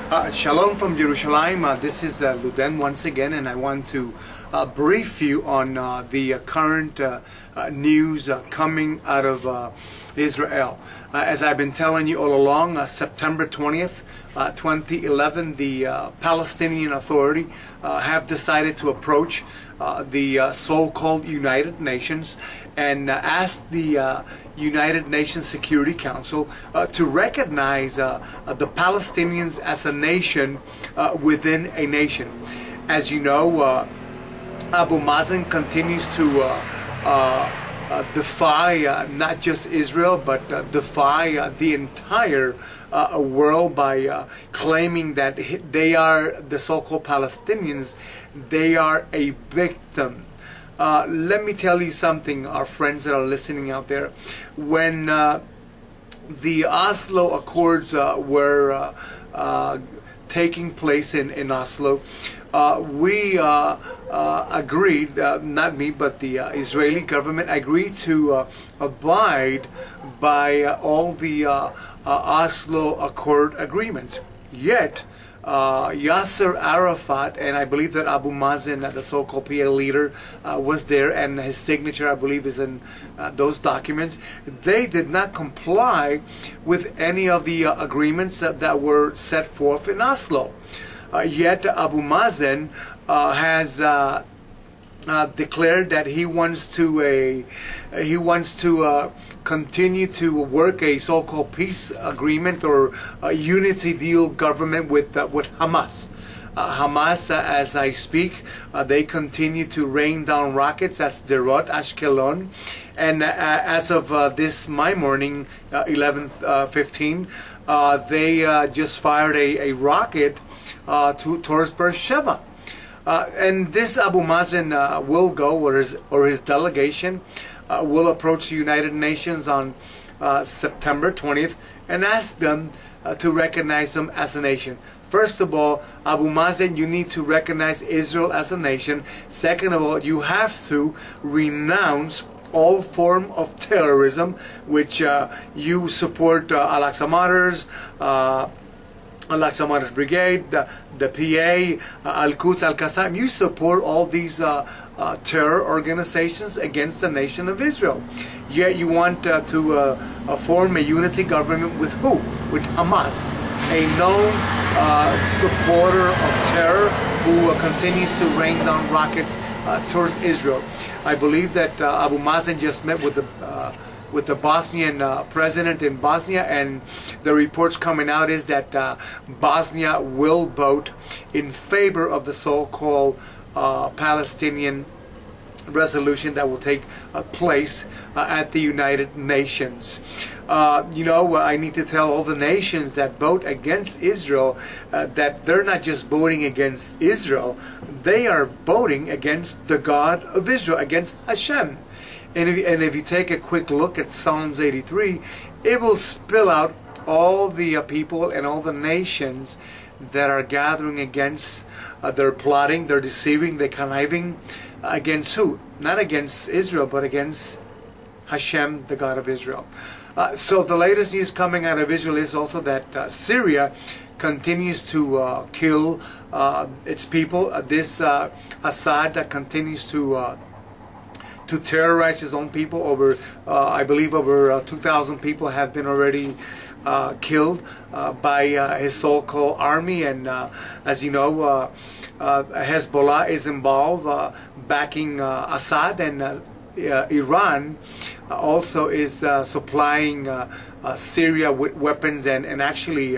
Shalom from Jerusalem. This is Luden once again, and I want to brief you on the current news coming out of Israel. As I've been telling you all along, September 20th, 2011, the Palestinian Authority have decided to approach the so-called United Nations and ask the United Nations Security Council to recognize the Palestinians as a nation within a nation. As you know, Abu Mazen continues to defy not just Israel, but defy the entire world by claiming that they are, the so-called Palestinians, they are a victim. Let me tell you something, our friends that are listening out there. When the Oslo Accords were taking place in Oslo, we agreed, not me, but the Israeli government agreed to abide by all the Oslo Accord agreements. Yet, Yasser Arafat, and I believe that Abu Mazen, the so-called PLO leader, was there, and his signature, I believe, is in those documents. They did not comply with any of the agreements that were set forth in Oslo. Yet Abu Mazen has declared that he wants to continue to work a so-called peace agreement or a unity deal government with Hamas. Hamas, as I speak, they continue to rain down rockets at Sderot, Ashkelon, and as of my morning, 11:15, they just fired a rocket towards Beersheba. And this Abu Mazen will go, or his delegation will approach the United Nations on September 20th and ask them to recognize them as a nation. First of all, Abu Mazen, you need to recognize Israel as a nation. Second of all, you have to renounce all form of terrorism, which you support Al-Aqsa Martyrs, Al-Aqsa Martyrs Brigade, the PA, Al-Quds, Al-Qassam. You support all these terror organizations against the nation of Israel. Yet you want to form a unity government with who? With Hamas, a known supporter of terror who continues to rain down rockets towards Israel. I believe that Abu Mazen just met with the Bosnian president in Bosnia, and the reports coming out is that Bosnia will vote in favor of the so-called Palestinian resolution that will take place at the United Nations. You know, I need to tell all the nations that vote against Israel that they're not just voting against Israel, they are voting against the God of Israel, against Hashem. And if you take a quick look at Psalms 83, it will spill out all the people and all the nations that are gathering against, they're plotting, they're deceiving, they're conniving against who? Not against Israel, but against Hashem, the God of Israel. So the latest news coming out of Israel is also that Syria continues to kill its people. This Assad continues to terrorize his own people. Over, I believe, over 2,000 people have been already killed by his so-called army. And as you know, Hezbollah is involved, backing Assad, and Iran also is supplying Syria with weapons, and actually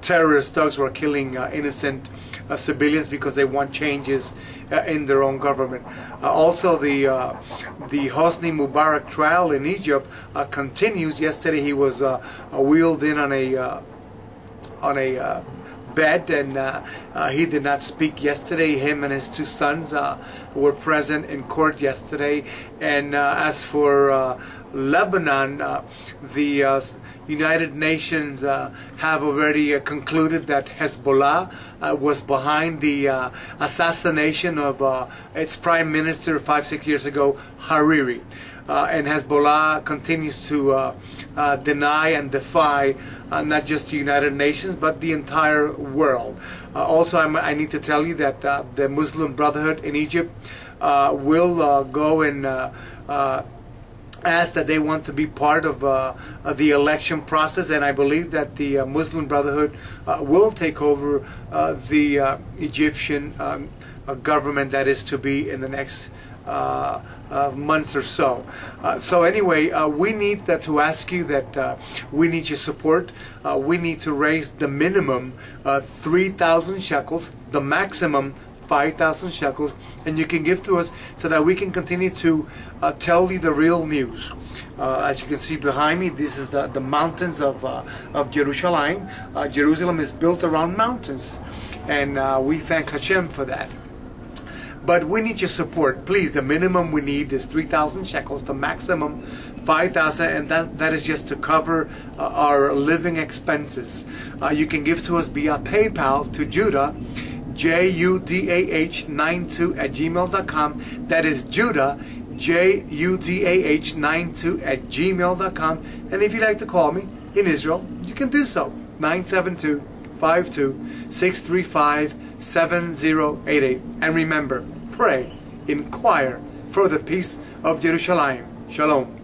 terrorist thugs were killing innocent civilians because they want changes in their own government. Also, the Hosni Mubarak trial in Egypt continues. Yesterday, he was wheeled in on a bed, and he did not speak yesterday. Him and his two sons were present in court yesterday. And as for Lebanon, the United Nations have already concluded that Hezbollah was behind the assassination of its prime minister 5-6 years ago, Hariri. and Hezbollah continues to deny and defy not just the United Nations but the entire world. Also, I need to tell you that the Muslim Brotherhood in Egypt will go and ask that they want to be part of the election process, and I believe that the Muslim Brotherhood will take over the Egyptian government that is to be in the next months or so. So anyway, we need to ask you that we need your support. We need to raise the minimum 3,000 shekels, the maximum 5,000 shekels, and you can give to us so that we can continue to tell you the real news. As you can see behind me, this is the mountains of Jerusalem. Jerusalem is built around mountains, and we thank Hashem for that. But we need your support. Please, the minimum we need is 3,000 shekels, the maximum 5,000, and that is just to cover our living expenses. You can give to us via PayPal to Judah, judah92@gmail.com. That is Judah, judah92@gmail.com. And if you'd like to call me in Israel, you can do so. 972-635-7088. And remember, pray, inquire for the peace of Jerusalem. Shalom.